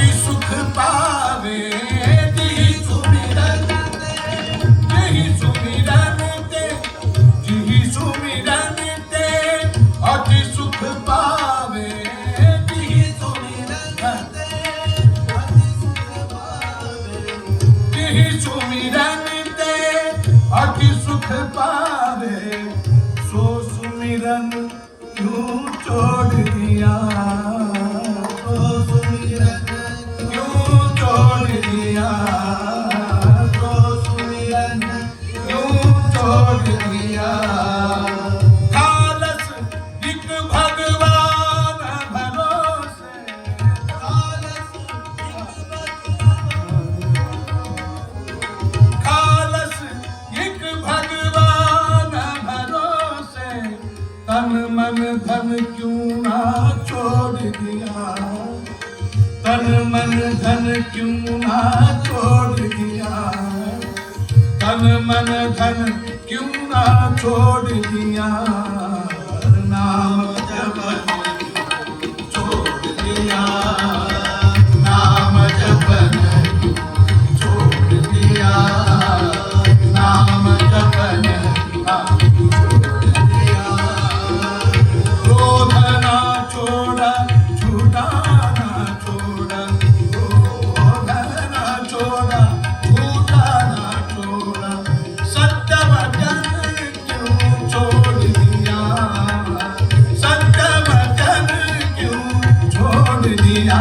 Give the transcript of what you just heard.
अति सुख पावे जिहि सुमिरन ते, जिहि सुमिरन ते, जिहि सुमिरन ते, अति सुख पावे जिहि सुमिरन ते, अति सुख पावे जिहि सुमिरन ते, अति सुख पावे। सो सुमिरन क्यों छोड़ दिया, सो सुमिरन क्यों छोड़ दिया, सो सुमिरन क्यों छोड़ दिया। खालस एक भगवान भरोसे, खालस एक भगवान भरोसे, तन मन धन क्यों ना छोड़ दिया, तन मन धन क्यों ना छोड़ दिया, तन मन धन क्यों ना छोड़ दिया। नाम जपन छोड़ दिया, नाम जपन छोड़ दिया, नाम जपन छोड़ दिया। क्रोध ना छोड़ा, झूठा ना छोड़ा, क्रोध ना छोड़ा, झूठा ना छोड़ा। सत्य वचन क्यों छोड़ दिया, सत्य वचन क्यों छोड़ दिया।